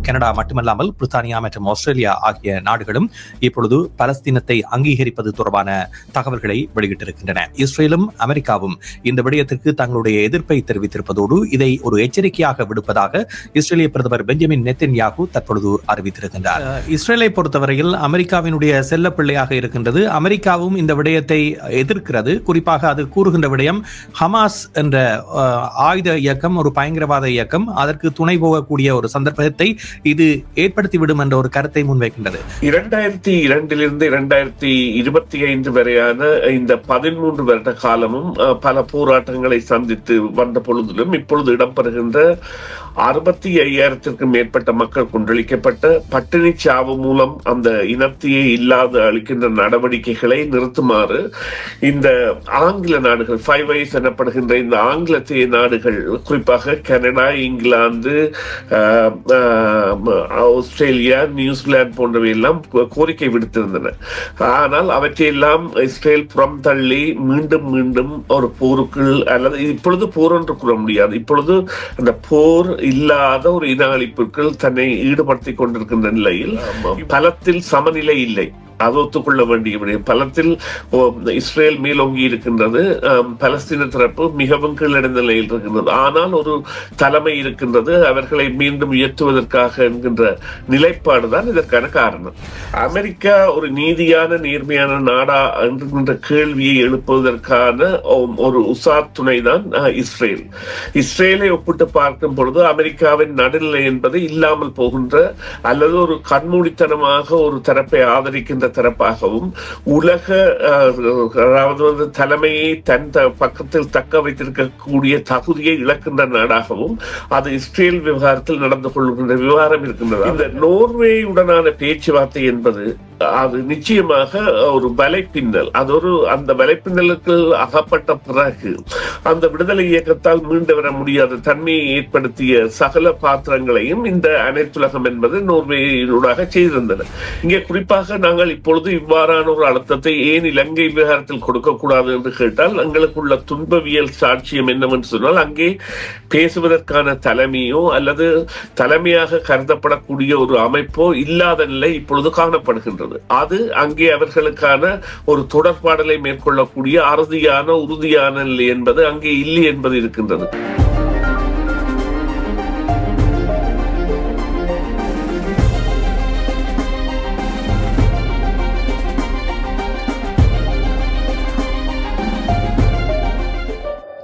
Canada மட்டுமல்லாமல் பிரித்தானியா மற்றும் Australia ஆகிய நாடுகளும் இப்பொழுது பலஸ்தீனத்தை அங்கீகரிப்பது தொடர்பான தகவல்களை வெளியிட்டிருக்கின்றன. இஸ்ரேலும் அமெரிக்காவும் இந்த விடயத்திற்கு தங்களுடைய எதிர்ப்பை தெரிவித்திருப்பதோடு இதை ஒரு எச்சரிக்கையாக விடுப்பதாக இஸ்ரேலிய பிரதமர் பெஞ்சமின் நெத்தன்யாகு தற்பொழுது அறிவித்திருக்கின்றார். இஸ்ரேலை பொறுத்தவரையில் அமெரிக்காவினுடைய செல்ல பிள்ளையாக இருக்கின்றது. அமெரிக்காவும் இந்த விடயத்தை எதிர்க்கிறது. குறிப்பாக அது கூறுகின்ற விடயம் ஹமாஸ் என்ற ஆயுத இயக்கம் ஒரு பயங்கரவாத இயக்கம், அதற்கு துணை போகக்கூடிய ஒரு சந்தர்ப்பத்தை இது ஏற்படுத்திவிடும் என்ற ஒரு கருத்தை முன்வைக்கின்றது. 2002 2025 வரையான இந்த 13 வருட காலமும் பல போராட்டங்களை சந்தித்து வந்த பொழுதிலும் இப்பொழுது இடம்பெறுகின்ற 65,000 மேற்பட்ட மக்கள் கொன்றளிக்கப்பட்ட பட்டினி சாவு மூலம் அந்த இனத்தையே இல்லாத அளிக்கின்ற நடவடிக்கைகளை நிறுத்துமாறு இந்த ஆங்கில நாடுகள் 5 Eyes எனப்படுகின்ற இந்த ஆங்கிலத்திய நாடுகள், குறிப்பாக கனடா, இங்கிலாந்து, ஆஸ்திரேலியா, நியூசிலாந்து போன்றவை எல்லாம் கோரிக்கை விடுத்திருந்தன. ஆனால் அவற்றையெல்லாம் இஸ்ரேல் புறம் தள்ளி மீண்டும் மீண்டும் ஒரு போருக்குள், அல்லது இப்பொழுது போர் என்று கூற முடியாது, இப்பொழுது அந்த போர் இல்லாத ஒரு இன அழிப்புக்குள் தன்னை ஈடுபடுத்திக் கொண்டிருக்கின்ற நிலையில் பலத்தில் சமநிலை இல்லை. அது ஒத்துக்கொள்ள வேண்டிய விடயம். பலத்தில் இஸ்ரேல் மேலோங்கி இருக்கின்றது, பலஸ்தீன தரப்பு மிகவும் கீழடைந்த நிலையில் இருக்கின்றது. ஆனால் ஒரு தலைமை இருக்கின்றது, அவர்களை மீண்டும் உயர்த்துவதற்காக என்கின்ற நிலைப்பாடுதான் இதற்கான காரணம். அமெரிக்கா ஒரு நீதியான நேர்மையான நாடா என்கின்ற கேள்வியை எழுப்புவதற்கான ஒரு உசார் துணைதான் இஸ்ரேல். இஸ்ரேலை ஒப்பிட்டு பார்க்கும் பொழுது அமெரிக்காவின் நடுநிலை என்பது இல்லாமல் போகின்ற, அல்லது ஒரு கண்மூடித்தனமாக ஒரு தரப்பை ஆதரிக்கின்ற தரப்பாகவும், உலக அதாவது தலைமையை தன் பக்கத்தில் தக்க வைத்திருக்கக்கூடிய தகுதியை இழக்கின்ற நாடாகவும் அது இஸ்ரேல் விவகாரத்தில் நடந்து கொள்கின்ற விவகாரம் இருக்கின்றது. இந்த நோர்வேயுடனான பேச்சுவார்த்தை என்பது அது நிச்சயமாக ஒரு வலைப்பின்னல். அது ஒரு அந்த வலைப்பின்னலுக்கு அகப்பட்ட பிறகு அந்த விடுதலை இயக்கத்தால் மீண்டு வர முடியாத தன்மையை ஏற்படுத்திய சகல பாத்திரங்களையும் இந்த அனைத்துலகம் என்பது நோர்வேயூடாக செய்திருந்தன. இங்கே குறிப்பாக நாங்கள் இப்பொழுது இவ்வாறான ஒரு அழுத்தத்தை ஏன் இலங்கை விவகாரத்தில் கொடுக்கக்கூடாது என்று கேட்டால், எங்களுக்குள்ள துன்பவியல் சாட்சியம் என்னவென்று சொன்னால், அங்கே பேசுவதற்கான தலைமையோ அல்லது தலைமையாக கருதப்படக்கூடிய ஒரு அமைப்போ இல்லாத நிலை இப்பொழுது காணப்படுகின்றது. அது அங்கே அவர்களுக்கான ஒரு தொடர்பாடலை மேற்கொள்ளக்கூடிய அறுதியான உறுதியான நிலை என்பது அங்கே இல்லை என்பது இருக்கின்றது.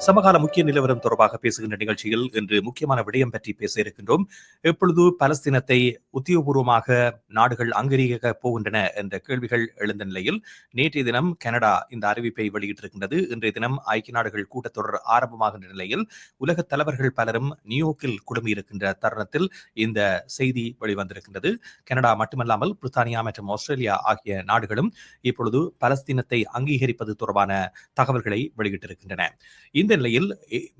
சமகால முக்கிய நிலவரம் தொடர்பாக பேசுகின்ற நிகழ்ச்சியில் இன்று முக்கியமான விடயம் பற்றி பேச இருக்கின்றோம். எப்பொழுது பலஸ்தீனத்தை உத்தியோகபூர்வமாக நாடுகள் அங்கீகரிக்க போகின்றன என்ற கேள்விகள் எழுந்த நிலையில் நேற்றைய தினம் கனடா இந்த அறிவிப்பை வெளியிட்டிருக்கின்றது. இன்றைய தினம் ஐக்கிய நாடுகள் கூட்டத்தொடர் ஆரம்பமாகின்ற நிலையில் உலக தலைவர்கள் பலரும் நியூயோர்க்கில் குழுமியிருக்கின்ற தருணத்தில் இந்த செய்தி வெளிவந்திருக்கின்றது. கனடா மட்டுமல்லாமல் பிரித்தானியா மற்றும் ஆஸ்திரேலியா ஆகிய நாடுகளும் இப்பொழுது பலஸ்தீனத்தை அங்கீகரிப்பது தொடர்பான தகவல்களை வெளியிட்டிருக்கின்றன. இந்த நிலையில்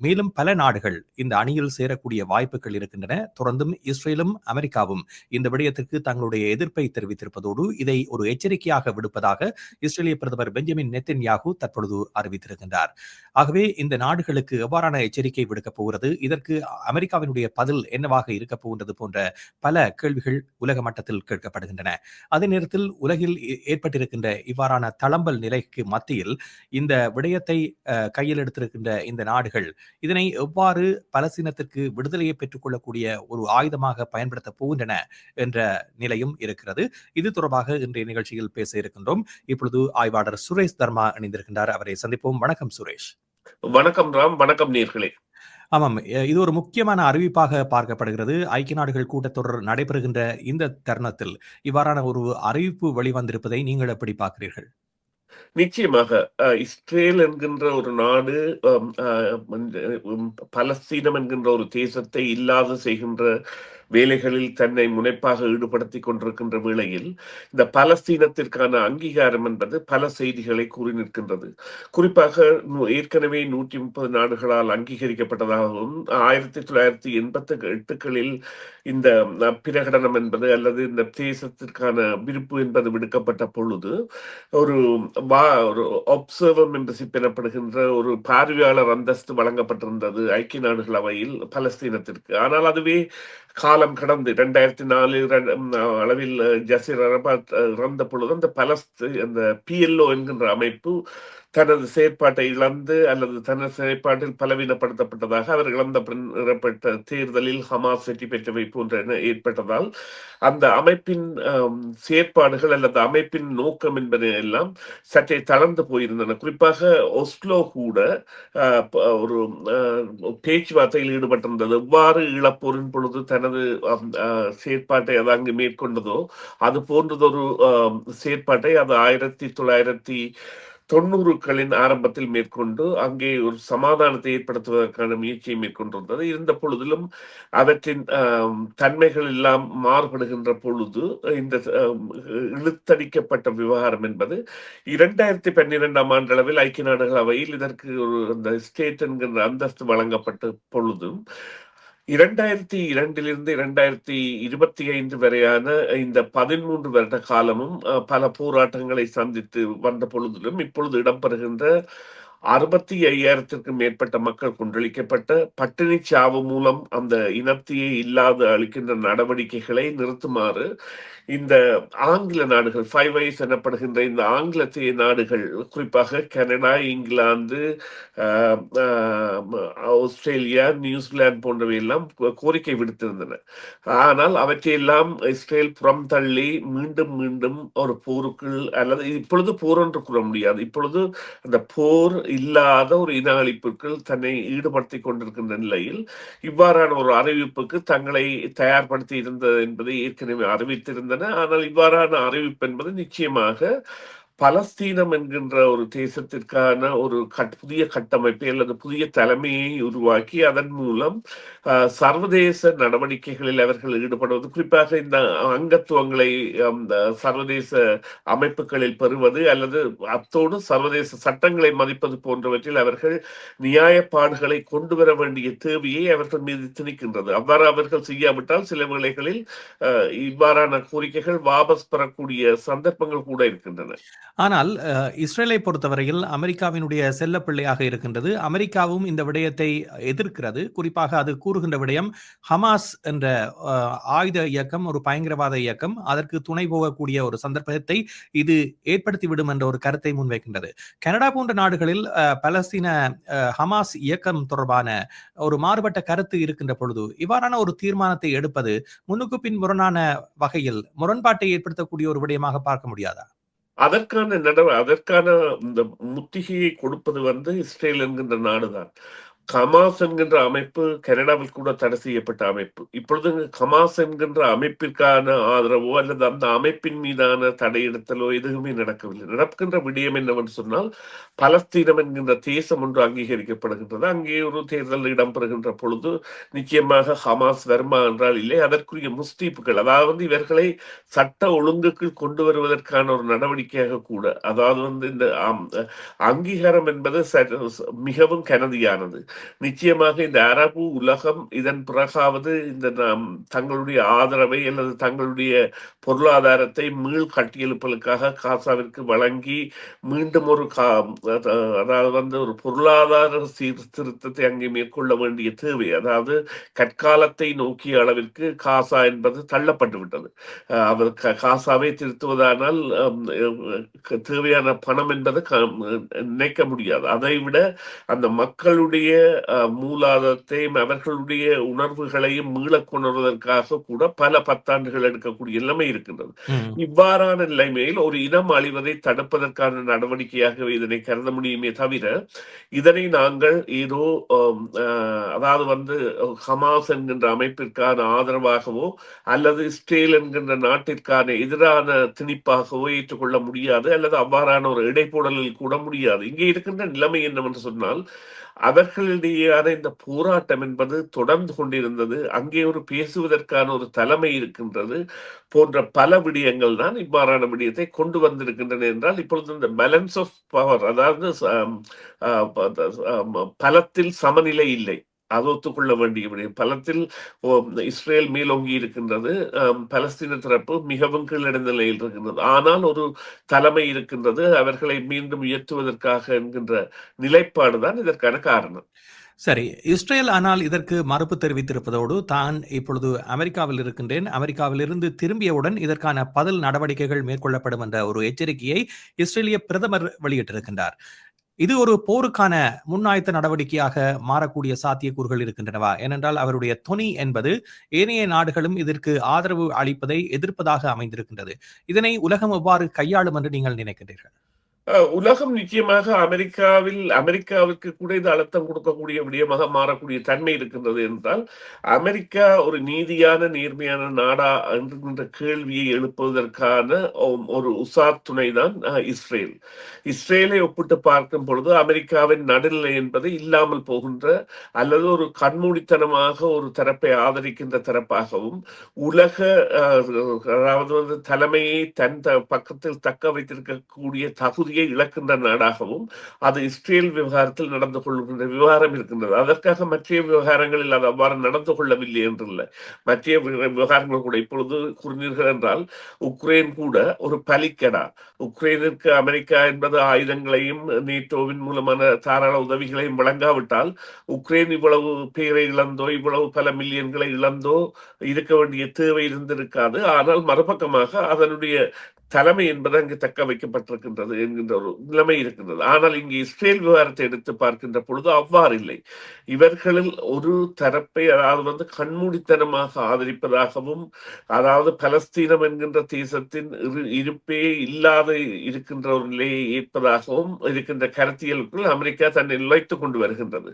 மேலும் பல நாடுகள் இந்த அணியில் சேரக்கூடிய வாய்ப்புகள் இருக்கின்றன. தொடர்ந்தும் இஸ்ரேலும் அமெரிக்காவும் இந்த விடயத்திற்கு தங்களுடைய எதிர்ப்பை தெரிவித்திருப்பதோடு இதை ஒரு எச்சரிக்கையாக விடுப்பதாக இஸ்ரேலிய பிரதமர் பெஞ்சமின் நெத்தன்யாகு தற்பொழுது அறிவித்திருக்கின்றார். ஆகவே இந்த நாடுகளுக்கு எவ்வாறான எச்சரிக்கை விடுக்கப் போகிறது, இதற்கு அமெரிக்காவினுடைய பதில் என்னவாக இருக்கப் போகின்றது போன்ற பல கேள்விகள் உலக மட்டத்தில் கேட்கப்படுகின்றன. அதே நேரத்தில் உலகில் ஏற்பட்டிருக்கின்ற இவ்வாறான தளம்பல் நிலைக்கு மத்தியில் இந்த விடயத்தை கையில் எடுத்திருக்கின்ற இந்த நாடுகள் இதனை எவ்வாறு பலஸ்தீனத்திற்கு விடுதலையை பெற்றுக் கொள்ளக்கூடிய ஒரு ஆயுதமாக பயன்படுத்த போகின்றன என்ற நிலையும் இருக்கிறது. இது தொடர்பாக இன்றைய நிகழ்ச்சியில் பேச இருக்கின்றோம். இப்பொழுது ஆய்வாளர் சுரேஷ் தர்மா இணைந்திருக்கின்றார். அவரை சந்திப்போம். வணக்கம் சுரேஷ். வணக்கம் ராம். வணக்கம் நேர்களே. ஆமாம், இது ஒரு முக்கியமான அறிவிப்பாக பார்க்கப்படுகிறது. ஐக்கிய நாடுகள் கூட்டத்தொடர் நடைபெறுகின்ற இந்த தருணத்தில் இவ்வாறான ஒரு அறிவிப்பு வெளிவந்திருப்பதை நீங்கள் எப்படி பார்க்கிறீர்கள்? நிச்சயமாக இஸ்ரேல் என்கின்ற ஒரு நாடு பலஸ்தீனம் என்கின்ற ஒரு தேசத்தை இல்லாது செய்கின்ற வேலைகளில் தன்னை முனைப்பாக ஈடுபடுத்திக் கொண்டிருக்கின்ற வேளையில் இந்த பலஸ்தீனத்திற்கான அங்கீகாரம் என்பது பல செய்திகளை கூறி நிற்கின்றது. குறிப்பாக ஏற்கனவே 130 நாடுகளால் அங்கீகரிக்கப்பட்டதாகவும் 1988களில் இந்த பிரகடனம் என்பது அல்லது இந்த தேசத்திற்கான விருப்பு என்பது விடுக்கப்பட்ட பொழுது ஒரு ஒப்சர்வர் மெம்பர்ஷிப் எனப்படுகின்ற ஒரு பார்வையாளர் அந்தஸ்து வழங்கப்பட்டிருந்தது ஐக்கிய நாடுகள் அவையில் பலஸ்தீனத்திற்கு. ஆனால் அதுவே காலம் கடந்து 2004 அளவில் ஜசீர் அரபாத் இறந்த பொழுது அந்த PLO என்கின்ற அமைப்பு தனது செயற்பாட்டை இழந்து அல்லது தனது செயற்பாட்டில் பலவீனப்படுத்தப்பட்டதாக அவர் இழந்த பின் இடம்பெற்ற தேர்தலில் ஹமாஸ் வெற்றி பெற்றவை போன்ற ஏற்பட்டதால் அந்த அமைப்பின் செயற்பாடுகள் அல்லது அமைப்பின் நோக்கம் என்பதை எல்லாம் சற்றே தளர்ந்து போயிருந்தன. குறிப்பாக ஒஸ்லோ கூட ஒரு பேச்சுவார்த்தையில் ஈடுபட்டிருந்தது. எவ்வாறு ஈழப்போரின் பொழுது தனது செயற்பாட்டை அது அங்கு மேற்கொண்டதோ அது போன்றதொரு செயற்பாட்டை அது 1990களின் ஆரம்பத்தில் மேற்கொண்டு அங்கே ஒரு சமாதானத்தை ஏற்படுத்துவதற்கான முயற்சியை மேற்கொண்டிருந்தது. இருந்த பொழுதிலும் அவற்றின் தன்மைகள் எல்லாம் மாறுபடுகின்ற பொழுது இந்த இழுத்தடிக்கப்பட்ட விவகாரம் என்பது 2012 அளவில் ஐக்கிய நாடுகள் அவையில் இதற்கு ஒரு அந்த ஸ்டேட் என்கின்ற அந்தஸ்து வழங்கப்பட்ட பொழுதும் 2002 2025 வரையான இந்த 13 வருட காலமும் பல போராட்டங்களை சந்தித்து வந்த பொழுதிலும் இப்பொழுது இடம்பெறுகின்ற 65,000த்திற்கும் மேற்பட்ட மக்கள் கொன்றளிக்கப்பட்ட பட்டினி சாவு மூலம் அந்த இனத்தையே இல்லாது அளிக்கின்ற நடவடிக்கைகளை நிறுத்துமாறு இந்த ஆங்கில நாடுகள் 5 ஐஸ் எனப்படுகின்ற இந்த ஆங்கிலத்திய நாடுகள் குறிப்பாக கனடா, இங்கிலாந்து, ஆஸ்திரேலியா, நியூசிலாந்து போன்றவை எல்லாம் கோரிக்கை விடுத்திருந்தன. ஆனால் அவற்றையெல்லாம் இஸ்ரேல் புறம் தள்ளி மீண்டும் மீண்டும் ஒரு போருக்குள் அல்லது இப்பொழுது போர் என்று கூற முடியாது, இப்பொழுது அந்த போர் இல்லாத ஒரு இன அழிப்புக்குள் தன்னை ஈடுபடுத்திக் கொண்டிருக்கின்ற நிலையில் இவ்வாறான ஒரு அறிவிப்புக்கு தங்களை தயார்படுத்தி இருந்தது என்பதை ஏற்கனவே அறிவித்திருந்தன. ஆனால் இவ்வாறான அறிவிப்பு என்பது நிச்சயமாக பலஸ்தீனம் என்கின்ற ஒரு தேசத்திற்கான ஒரு புதிய கட்டமைப்பை அல்லது புதிய தலைமையை உருவாக்கி அதன் மூலம் சர்வதேச நடவடிக்கைகளில் அவர்கள் ஈடுபடுவது, குறிப்பாக இந்த அங்கத்துவங்களை அந்த சர்வதேச அமைப்புகளில் பெறுவது அல்லது அத்தோடு சர்வதேச சட்டங்களை மதிப்பது போன்றவற்றில் அவர்கள் நியாயப்பாடுகளை கொண்டு வர வேண்டிய தேவையை அவர்கள் மீது திணிக்கின்றது. அவ்வாறு அவர்கள் செய்யாவிட்டால் சில வேளைகளில் இவ்வாறான கோரிக்கைகள் வாபஸ் பெறக்கூடிய சந்தர்ப்பங்கள் கூட இருக்கின்றன. ஆனால் இஸ்ரேலை பொறுத்தவரையில் அமெரிக்காவினுடைய செல்ல பிள்ளையாக இருக்கின்றது. அமெரிக்காவும் இந்த விடயத்தை எதிர்க்கிறது. குறிப்பாக அது கூறுகின்ற விடயம், ஹமாஸ் என்ற ஆயுத இயக்கம் ஒரு பயங்கரவாத இயக்கம், அதற்கு துணை போகக்கூடிய ஒரு சந்தர்ப்பத்தை இது ஏற்படுத்திவிடும் என்ற ஒரு கருத்தை முன்வைக்கின்றது. கனடா போன்ற நாடுகளில் பலஸ்தீன ஹமாஸ் இயக்கம் தொடர்பான ஒரு மாறுபட்ட கருத்து இருக்கின்ற பொழுது இவ்வாறான ஒரு தீர்மானத்தை எடுப்பது முன்னுக்கு பின் முரணான வகையில் முரண்பாட்டை ஏற்படுத்தக்கூடிய ஒரு விடயமாக பார்க்க முடியாதா? அதற்கான இந்த முத்திகையை கொடுப்பது இஸ்ரேல் என்கின்ற நாடுதான். ஹமாஸ் என்கின்ற அமைப்பு கனடாவில் கூட தடை செய்யப்பட்ட அமைப்பு. இப்பொழுது ஹமாஸ் என்கின்ற அமைப்பிற்கான ஆதரவோ அல்லது அந்த அமைப்பின் மீதான தடையெடுத்தலோ எதுவுமே நடக்கவில்லை. நடக்கின்ற விடயம் என்னவென்று சொன்னால், பலஸ்தீனம் என்கின்ற தேசம் ஒன்று அங்கீகரிக்கப்படுகின்றது. அங்கே ஒரு தேர்தல் இடம்பெறுகின்ற பொழுது நிச்சயமாக ஹமாஸ் வருமா என்றால் இல்லை, அதற்குரிய முஸ்தீப்புகள், அதாவது இவர்களை சட்ட ஒழுங்குக்குள் கொண்டு வருவதற்கான ஒரு நடவடிக்கையாக கூட, அதாவது இந்த அங்கீகாரம் என்பது மிகவும் கனதியானது. நிச்சயமாக இந்த அரபு உலகம் இதன் பிறகாவது இந்த தங்களுடைய ஆதரவை அல்லது தங்களுடைய பொருளாதாரத்தை மீள் கட்டியெழுப்பலுக்காக காசாவிற்கு வழங்கி மீண்டும் ஒரு அதாவது ஒரு பொருளாதார சீர்திருத்தத்தை அங்கே மேற்கொள்ள வேண்டிய தேவை, அதாவது கற்காலத்தை நோக்கிய அளவிற்கு காசா என்பது தள்ளப்பட்டு விட்டது. அவர் காசாவை திருத்துவதானால் தேவையான பணம் என்பது நினைக்க முடியாது. அதை விட அந்த மக்களுடைய மூலாதாரத்தையும் அவர்களுடைய உணர்வுகளையும் மீளக் கொணர்வதற்காக கூட பல பத்தாண்டுகள் எடுக்கக்கூடிய நிலைமை இருக்கின்றது. இவ்வாறான நிலைமையில் ஒரு இனம் அழிவதை தடுப்பதற்கான நடவடிக்கையாகவே இதனை கருத முடியுமே தவிர, இதனை நாங்கள் ஏதோ அதாவது ஹமாஸ் என்கின்ற அமைப்பிற்கான ஆதரவாகவோ அல்லது இஸ்ரேல் என்கின்ற நாட்டிற்கான எதிரான திணிப்பாகவோ ஏற்றுக்கொள்ள முடியாது, அல்லது அவ்வாறான ஒரு இடைப்போடலில் கூட முடியாது. இங்கே இருக்கின்ற நிலைமை என்னவென்று சொன்னால், அவர்களுடையான இந்த போராட்டம் என்பது தொடர்ந்து கொண்டிருந்தது. அங்கே ஒரு பேசுவதற்கான ஒரு தலைமை இருக்கின்றது போன்ற பல விடயங்கள் தான் இவ்வாறான விடயத்தை கொண்டு வந்திருக்கின்றன. என்றால் இப்பொழுது இந்த பேலன்ஸ் ஆஃப் பவர், அதாவது பலத்தில் சமநிலை இல்லை, அது ஒத்துக்கொள்ள வேண்டிய விடயம். பலத்தில் இஸ்ரேல் மேலோங்கி இருக்கின்றது, பலஸ்தீன தரப்பு மிகவும் கீழடைந்த நிலையில் இருக்கின்றது. ஆனால் ஒரு தலைமை இருக்கின்றது, அவர்களை மீண்டும் உயர்த்துவதற்காக என்கின்ற நிலைப்பாடுதான் இதற்கான காரணம். சரி. இஸ்ரேல் ஆனால் இதற்கு மறுப்பு தெரிவித்திருப்பதோடு, தான் இப்பொழுது அமெரிக்காவில் இருக்கின்றேன். அமெரிக்காவிலிருந்து திரும்பியவுடன் இதற்கான பதில் நடவடிக்கைகள் மேற்கொள்ளப்படும் என்ற ஒரு எச்சரிக்கையை இஸ்ரேலிய பிரதமர் வெளியிட்டிருக்கின்றார். இது ஒரு போருக்கான முன்னாயத்த நடவடிக்கையாக மாறக்கூடிய சாத்தியக்கூறுகள் இருக்கின்றனவா? ஏனென்றால் அவருடைய தொனி என்பது ஏனைய நாடுகளும் இதற்கு ஆதரவு அளிப்பதை எதிர்ப்பதாக அமைந்திருக்கின்றது. இதனை உலகம் எவ்வாறு கையாளும் என்று நீங்கள் நினைக்கின்றீர்கள்? உலகம் நிச்சயமாக அமெரிக்காவிற்கு கூட இது அழுத்தம் கொடுக்கக்கூடிய விடயமாக மாறக்கூடிய தன்மை இருக்கின்றது என்றால், அமெரிக்கா ஒரு நீதியான, நேர்மையான நாடா என்கின்ற கேள்வியை எழுப்புவதற்கான ஒரு உசார் துணைதான் இஸ்ரேல். இஸ்ரேலை ஒப்பிட்டு பார்க்கும் பொழுது அமெரிக்காவின் நடுநிலை என்பது இல்லாமல் போகின்ற அல்லது ஒரு கண்மூடித்தனமாக ஒரு தரப்பை ஆதரிக்கின்ற தரப்பாகவும், உலக அதாவது வந்து தலைமையை தன் பக்கத்தில் தக்க வைத்திருக்கக்கூடிய தகுதியை இழக்கின்ற நாடாகவும் அது இஸ்ரேல் விவகாரத்தில் நடந்து கொள்கின்ற விவகாரம் இருக்கின்றது. அதற்காக மற்ற விவகாரங்களில் அது அவ்வாறு நடந்து கொள்ளவில்லை என்றில்லை. மற்ற விவகாரங்கள் கூட இப்பொழுது கூறினீர்கள் என்றால் உக்ரைன் கூட ஒரு பலிக்கடா. உக்ரைனுக்கு அமெரிக்கா என்பது ஆயுதங்களையும் நேட்டோவின் மூலமான தாராள உதவிகளையும் வழங்காவிட்டால் உக்ரைன் இவ்வளவு பேரை இழந்தோ இவ்வளவு பல மில்லியன்களை இழந்தோ இருக்க வேண்டிய தேவை இருந்திருக்காது. ஆனால் மறுபக்கமாக அதனுடைய தலைமை என்பது அங்கு தக்க வைக்கப்பட்டிருக்கின்றது என்கின்ற ஒரு நிலைமை இருக்கின்றது. ஆனால் இங்கு இஸ்ரேல் விவகாரத்தை எடுத்து பார்க்கின்ற பொழுது அவ்வாறு இல்லை. இவர்களில் ஒரு தரப்பை அதாவது வந்து கண்மூடித்தனமாக ஆதரிப்பதாகவும், அதாவது பலஸ்தீனம் என்கின்ற தேசத்தின் இருப்பே இல்லாத இருக்கின்ற ஒரு நிலையை ஏற்பதாகவும் இருக்கின்ற கருத்தியலுக்குள் அமெரிக்கா தன்னை நுழைத்துக் கொண்டு வருகின்றது.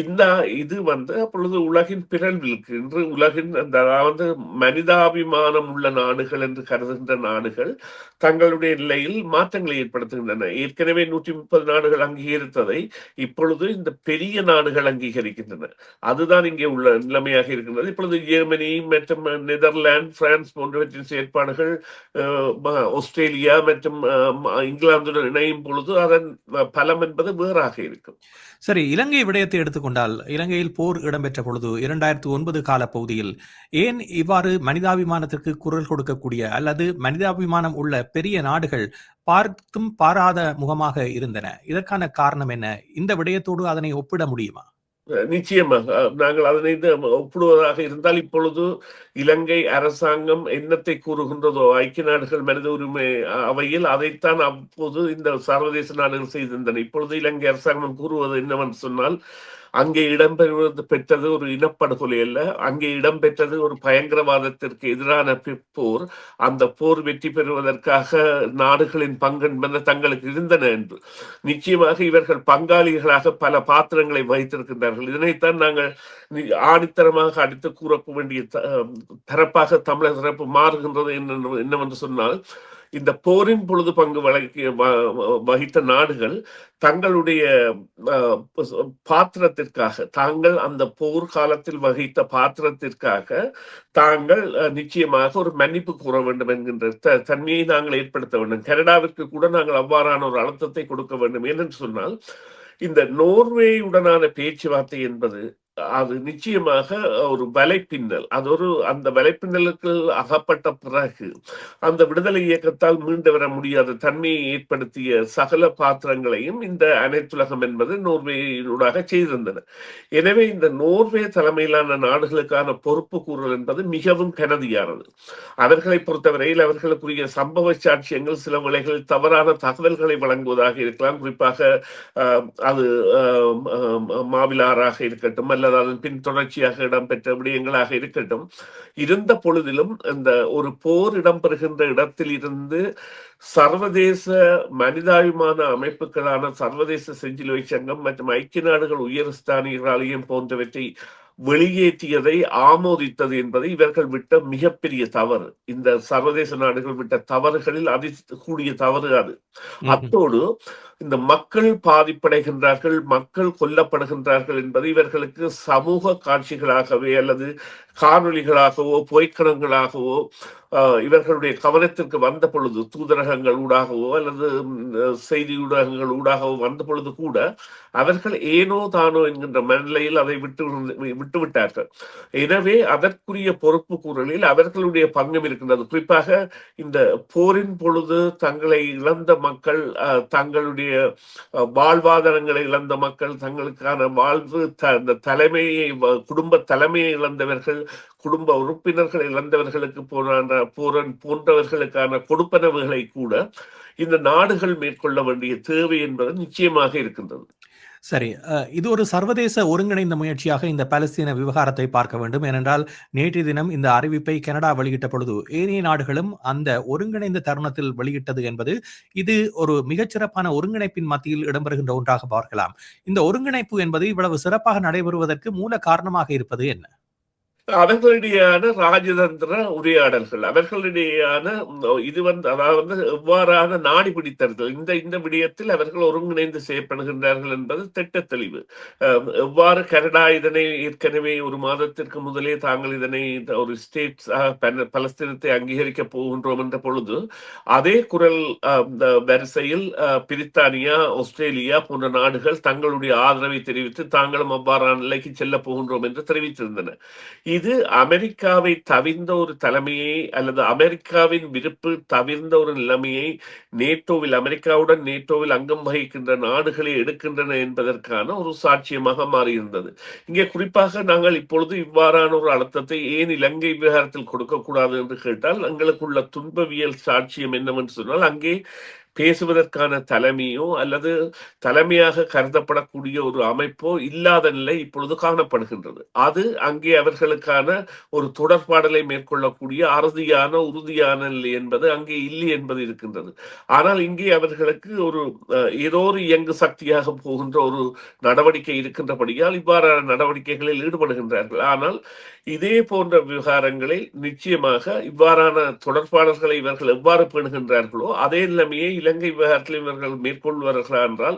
இந்த இது வந்து அப்பொழுது உலகின் பிறழ்விற்கு இன்று உலகின் அதாவது மனிதாபிமானம் உள்ள நாடுகள் என்று கருதுகின்ற நாடுகள் தங்களுடைய நிலையில் மாற்றங்களை ஏற்படுத்துகின்றன. ஏற்கனவே 130 நாடுகள் அங்கீகரித்ததை இப்பொழுது இந்த பெரிய நாடுகள் அங்கீகரிக்கின்றன. அதுதான் இங்கே உள்ள நிலைமையாக இருக்கின்றது. இப்பொழுது ஜெர்மனி மற்றும் நெதர்லாந்து, பிரான்ஸ் போன்றவற்றின் செயற்பாடுகள் ஆஸ்திரேலியா மற்றும் இங்கிலாந்துடன் இணையும் பொழுது அதன் பலம் என்பது வேறாக இருக்கும். சரி, இலங்கை விடயத்தை எடுத்துக்கொண்டால், இலங்கையில் போர் இடம்பெற்ற பொழுது 2009 காலப்பகுதியில் ஏன் இவ்வாறு மனிதாபிமானத்திற்கு குரல் கொடுக்கக்கூடிய அல்லது மனிதாபிமானம் உள்ள பெரிய நாடுகள் பார்த்தும் பாராத முகமாக இருந்தன? இதற்கான காரணம் என்ன? இந்த விடயத்தோடு அதனை ஒப்பிட முடியுமா? நிச்சயமாக நாங்கள் அதனை ஒப்பிடுவதாக இருந்தால் இப்பொழுது இலங்கை அரசாங்கம் என்னத்தை கூறுகின்றதோ ஐக்கிய நாடுகள் மனித உரிமை அவையில் அதைத்தான் அப்போது இந்த சர்வதேச நாடுகள் செய்திருந்தன. இப்பொழுது இலங்கை அரசாங்கம் கூறுவது என்னவென்று சொன்னால், அங்கே பெற்றது ஒரு இனப்படுகொலை அல்ல, அங்கே இடம்பெற்றது ஒரு பயங்கரவாதத்திற்கு எதிரான போர். அந்த போர் வெற்றி பெறுவதற்காக நாடுகளின் பங்கு என்பது தங்களுக்கு இருந்தன என்று. நிச்சயமாக இவர்கள் பங்காளிகளாக பல பாத்திரங்களை வகித்திருக்கின்றார்கள். இதனைத்தான் நாங்கள் ஆணித்தரமாக அடித்து கூற வேண்டிய தரப்பாக தமிழக தரப்பு மாறுகின்றது என்னவென்று சொன்னால், இந்த போரின் பொழுது பங்கு வகித்த நாடுகள் தங்களுடைய பாத்திரத்திற்காக, தாங்கள் அந்த போர் காலத்தில் வகித்த பாத்திரத்திற்காக தாங்கள் நிச்சயமாக ஒரு மன்னிப்பு கூற வேண்டும் என்கின்ற தன்மையை நாங்கள் ஏற்படுத்த வேண்டும். கனடாவிற்கு கூட நாங்கள் அவ்வாறான ஒரு அழுத்தத்தை கொடுக்க வேண்டும். ஏனென்று சொன்னால், இந்த நோர்வேயுடனான பேச்சுவார்த்தை என்பது அது நிச்சயமாக ஒரு வலைப்பின்னல். அந்த வலைப்பின்னலுக்கு அகப்பட்ட பிறகு அந்த விடுதலை இயக்கத்தால் மீண்டு வர முடியாத தன்மையை ஏற்படுத்திய சகல பாத்திரங்களையும் இந்த அனைத்துலகம் என்பது நோர்வேயூடாக செய்திருந்தன. எனவே இந்த நோர்வே தலைமையிலான நாடுகளுக்கான பொறுப்பு கூறல் என்பது மிகவும் கனதியானது. அவர்களை பொறுத்தவரையில் அவர்களுக்குரிய சம்பவ சாட்சியங்கள் சில வேளைகளில் தவறான தகவல்களை வழங்குவதாக இருக்கலாம். குறிப்பாக அது மாவிலாறாக இருக்கட்டும் அல்லது அதன் பின் தொடர்ச்சியாக இடம்பெற்ற விடயங்களாக இருக்கட்டும், இருந்த பொழுதிலும் இந்த ஒரு போர் இடம்பெறுகின்ற இடத்தில் இருந்து சர்வதேச மனிதாபிமான அமைப்புகளான சர்வதேச செஞ்சிலுவை சங்கம் மற்றும் ஐக்கிய நாடுகள் உயர்ஸ்தானிகர் ஆலயம் போன்றவற்றை வெளியேற்றியதை ஆமோதித்தது என்பது இவர்கள் விட்ட மிகப்பெரிய தவறு. இந்த சர்வதேச நாடுகள் விட்ட தவறுகளில் அதி கூடிய தவறு அது. அத்தோடு இந்த மக்கள் பாதிப்படைகின்றார்கள், மக்கள் கொல்லப்படுகின்றார்கள் என்பது இவர்களுக்கு சமூக காட்சிகளாகவே அல்லது காணொளிகளாகவோ புகைப்படங்களாகவோ இவர்களுடைய கவனத்திற்கு வந்த பொழுது, தூதரகங்கள் ஊடாகவோ அல்லது செய்தி ஊடகங்கள் ஊடாகவோ வந்த பொழுது கூட அவர்கள் ஏனோ தானோ என்கின்ற மனநிலையில் அதை விட்டுவிட்டார்கள். எனவே அதற்குரிய பொறுப்பு கூறலில் அவர்களுடைய பங்கும் இருக்கின்றது. குறிப்பாக இந்த போரின் பொழுது தங்களை இழந்த மக்கள், தங்களுடைய வாழ்வாதாரங்களை இழந்த மக்கள், தங்களுக்கான வாழ்வு தலைமையை, குடும்ப தலைமையை இழந்தவர்கள், குடும்ப உறுப்பினர்கள் இழந்தவர்களுக்கு போன்றவர்களுக்கான கொடுப்பனவுகளை கூட இந்த நாடுகள் மேற்கொள்ள வேண்டிய தேவை என்பது நிச்சயமாக இருக்கின்றது. சரி. இது ஒரு சர்வதேச ஒருங்கிணைந்த முயற்சியாக இந்த பாலஸ்தீன விவகாரத்தை பார்க்க வேண்டும். ஏனென்றால் நேற்றைய தினம் இந்த அறிவிப்பை கனடா வெளியிட்ட பொழுது ஏனைய நாடுகளும் அந்த ஒருங்கிணைந்த தருணத்தில் வெளியிட்டது என்பது இது ஒரு மிகச்சிறப்பான ஒருங்கிணைப்பின் மத்தியில் இடம்பெறுகின்ற ஒன்றாக பார்க்கலாம். இந்த ஒருங்கிணைப்பு என்பது இவ்வளவு சிறப்பாக நடைபெறுவதற்கு மூல காரணமாக இருப்பது என்ன? அவர்களிடையான ராஜதந்திர உரையாடல்கள், அவர்களிடையான இது அதாவது எவ்வாறான நாடி பிடித்தர்கள், இந்த இந்த விடயத்தில் அவர்கள் ஒருங்கிணைந்து செய்யப்படுகின்றார்கள் என்பது திட்ட தெளிவு. எவ்வாறு கனடா இதனை ஏற்கனவே ஒரு மாதத்திற்கு முதலே தாங்கள் இதனை ஒரு ஸ்டேட் பலஸ்தீனத்தை அங்கீகரிக்க போகின்றோம் என்ற பொழுது அதே குரல் வரிசையில் பிரித்தானியா, ஆஸ்திரேலியா போன்ற நாடுகள் தங்களுடைய ஆதரவை தெரிவித்து தாங்களும் அவ்வாறான நிலைக்கு செல்ல போகின்றோம் என்று தெரிவித்திருந்தன. இது அமெரிக்காவை தவிர்ந்த ஒரு தலைமையை அல்லது அமெரிக்காவின் விருப்பு தவிர்ந்த ஒரு நிலைமையை அமெரிக்காவுடன் நேட்டோவில் அங்கம் வகிக்கின்ற நாடுகளை எடுக்கின்றன என்பதற்கான ஒரு சாட்சியமாக மாறியிருந்தது. இங்கே குறிப்பாக நாங்கள் இப்பொழுது இவ்வாறான ஒரு அழுத்தத்தை ஏன் இலங்கை விவகாரத்தில் கொடுக்கக்கூடாது என்று கேட்டால், எங்களுக்குள்ள துன்பவியல் சாட்சியம் என்னவென்று சொன்னால், அங்கே பேசுவதற்கான தலைமையோ அல்லது தலைமையாக கருதப்படக்கூடிய ஒரு அமைப்போ இல்லாத நிலை இப்பொழுது காணப்படுகின்றது. அது அங்கே அவர்களுக்கான ஒரு தொடர்பாடலை மேற்கொள்ளக்கூடிய உறுதியான நிலை என்பது அங்கே இல்லை என்பது இருக்கின்றது. ஆனால் இங்கே அவர்களுக்கு ஒரு ஏதோ ஒரு இயங்கு சக்தியாக போகின்ற ஒரு நடவடிக்கை இருக்கின்றபடியால் இவ்வாறான நடவடிக்கைகளில் ஈடுபடுகின்றார்கள். ஆனால் இதே போன்ற விவகாரங்களில் நிச்சயமாக இவ்வாறான தொடர்பாளர்களை இவர்கள் எவ்வாறு பேணுகின்றார்களோ அதே நிலைமையை இலங்கை விவகாரத்தில் இவர்கள் மேற்கொள்வார்களா என்றால்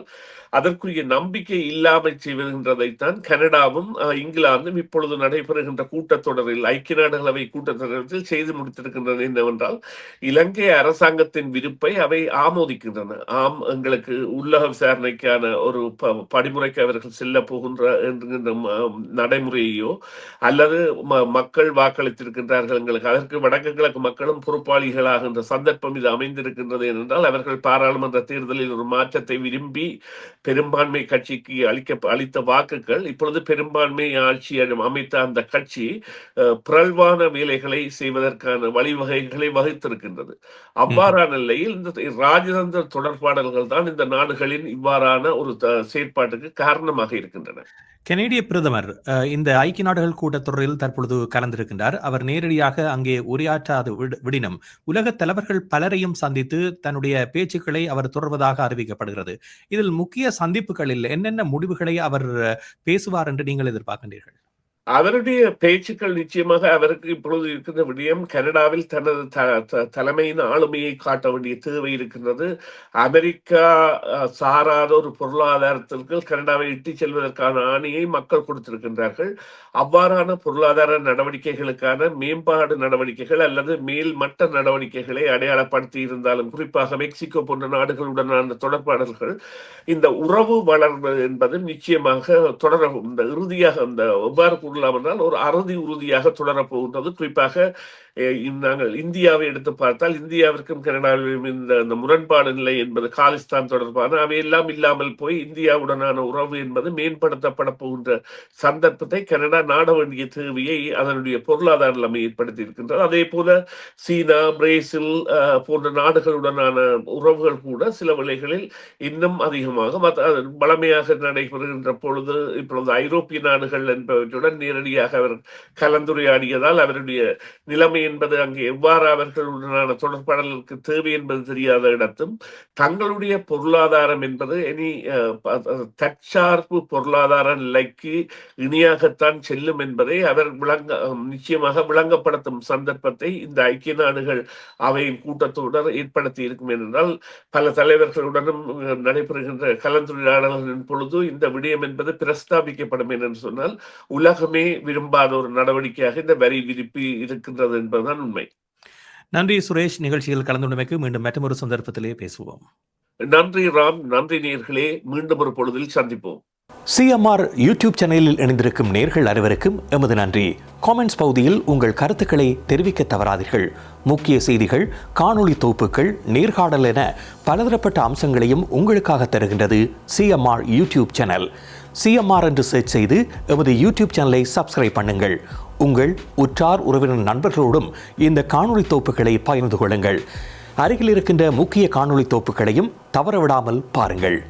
அதற்குரிய நம்பிக்கை இல்லாமல் செய்வதுன்றதைத்தான் கனடாவும் இங்கிலாந்தும் இப்பொழுது நடைபெறுகின்ற கூட்டத்தொடரில், ஐக்கிய நாடுகளவை கூட்டத்தொடரில் செய்து முடித்திருக்கின்றன. என்னவென்றால், இலங்கை அரசாங்கத்தின் விருப்பை அவை ஆமோதிக்கின்றன. எங்களுக்கு உள்ளக விசாரணைக்கான ஒரு படிமுறைக்கு அவர்கள் செல்ல போகின்ற என்கின்ற நடைமுறையோ அல்லது மக்கள் வாக்களித்திருக்கின்றார்கள் எங்களுக்கு, அதற்கு வடக்கு கிழக்கு மக்களும் பொறுப்பாளிகளாகின்ற சந்தர்ப்பம் இது அமைந்திருக்கின்றது என்றால் அவர்கள் பாராளுமன்ற தேர்தலில் ஒரு மாற்றத்தை விரும்பி பெரும்பான்மை கட்சிக்கு அளித்த வாக்குகள் இப்பொழுது பெரும்பான்மை ஆட்சி அமைத்த அந்த கட்சி பிறழ்வான வேலைகளை செய்வதற்கான வழிவகைகளை வகுத்திருக்கின்றது. அவ்வாறான நிலையில் இந்த ராஜதந்திர தொடர்பாடல்கள் தான் இந்த நாடுகளின் இவ்வாறான ஒரு செயற்பாட்டுக்கு காரணமாக இருக்கின்றன. கனேடிய பிரதமர் இந்த ஐக்கிய நாடுகள் கூட்டத்தொடரில் தற்பொழுது கலந்திருக்கின்றார். அவர் நேரடியாக அங்கே உரையாற்றாது விடினும் உலக தலைவர்கள் பலரையும் சந்தித்து தன்னுடைய பேச்சுக்களை அவர் தொடர்வதாக அறிவிக்கப்படுகிறது. இதில் முக்கிய சந்திப்புகளில் என்னென்ன முடிவுகளை அவர் பேசுவார் என்று நீங்கள் எதிர்பார்க்கின்றீர்கள்? அவருடைய பேச்சுக்கள் நிச்சயமாக அவருக்கு இப்பொழுது இருக்கின்ற விடயம், கனடாவில் தனது தலைமையின் ஆளுமையை காட்ட வேண்டிய தேவை இருக்கின்றது. அமெரிக்கா சாராத ஒரு பொருளாதாரத்திற்கு கனடாவை இட்டுச் செல்வதற்கான ஆணையை மக்கள் கொடுத்திருக்கின்றார்கள். அவ்வாறான பொருளாதார நடவடிக்கைகளுக்கான மேம்பாடு நடவடிக்கைகள் அல்லது மேல்மட்ட நடவடிக்கைகளை அடையாளப்படுத்தி இருந்தாலும், குறிப்பாக மெக்சிகோ போன்ற நாடுகளுடனான தொடர்பாடல்கள், இந்த உறவு வளர்வு என்பது நிச்சயமாக தொடரவும், இந்த இறுதியாக இந்த எவ்வாறு கூறலாம் என்றால் ஒரு அறுதி உறுதியாக தொடரப் போகின்றது. குறிப்பாக நாங்கள் இந்தியாவை எடுத்து பார்த்தால், இந்தியாவிற்கும் கனடாவிலும் இந்த முரண்பாடு நிலை என்பது காலிஸ்தான் தொடர்பான அவையெல்லாம் இல்லாமல் போய் இந்தியாவுடனான உறவு என்பது மேம்படுத்தப்பட போகின்ற சந்தர்ப்பத்தை கனடா நாட வேண்டிய தேவையை அதனுடைய பொருளாதார நிலைமை ஏற்படுத்தி இருக்கின்றது. அதே போல சீனா, பிரேசில் போன்ற நாடுகளுடனான உறவுகள் கூட சில வேளைகளில் இன்னும் அதிகமாக பலமையாக நடைபெறுகின்ற பொழுது இப்பொழுது ஐரோப்பிய நாடுகள் என்பவற்றுடன் நேரடியாக அவர் கலந்துரையாடியதால் அவருடைய நிலைமை என்பது அங்கு எவ்வாறு அவர்களுடனான தொடர்பாடலுக்கு தேவை என்பது தெரியாத இடத்தும் தங்களுடைய பொருளாதாரம் என்பது இனி தற்சார்பு பொருளாதார நிலைக்கு இணையாகத்தான் செல்லும் என்பதை அவர் நிச்சயமாக விளங்கப்படுத்தும் சந்தர்ப்பத்தை இந்த ஐக்கிய நாடுகள் அவையின் கூட்டத்தொடர் ஏற்படுத்தி இருக்கும் என்றால் பல தலைவர்களுடனும் நடைபெறுகின்ற கலந்துரையாடல்களின் பொழுது இந்த விடயம் என்பது பிரஸ்தாபிக்கப்படும் என்று சொன்னால் உலகமே விரும்பாத ஒரு நடவடிக்கையாக இந்த வரி விதிப்பு இருக்கின்றது என்பதுதான் உண்மை. நன்றி சுரேஷ். நிகழ்ச்சியில் கலந்துள்ளமைக்கு மீண்டும் மற்றொரு சந்தர்ப்பத்திலே பேசுவோம். நன்றி ராம். நன்றி நேயர்களே. மீண்டும் ஒரு பொழுதில் சந்திப்போம். சிஎம்ஆர் யூடியூப் சேனலில் இணைந்திருக்கும் நேர்கள் அனைவருக்கும் எமது நன்றி. காமெண்ட்ஸ் பகுதியில் உங்கள் கருத்துக்களை தெரிவிக்க தவறாதீர்கள். முக்கிய செய்திகள், காணொளி தொகுப்புகள், நேர்காணல் என பலதரப்பட்ட அம்சங்களையும் உங்களுக்காக தருகின்றது சிஎம்ஆர் யூடியூப் சேனல். சிஎம்ஆர் என்று சர்ச் செய்து எமது யூடியூப் சேனலை சப்ஸ்கிரைப் பண்ணுங்கள். உங்கள் உற்றார் உறவினர் நண்பர்களோடும் இந்த காணொளி தொகுப்புகளை பகிர்ந்து கொள்ளுங்கள். அருகில் இருக்கின்ற முக்கிய காணொளி தொகுப்புகளையும் தவறவிடாமல் பாருங்கள்.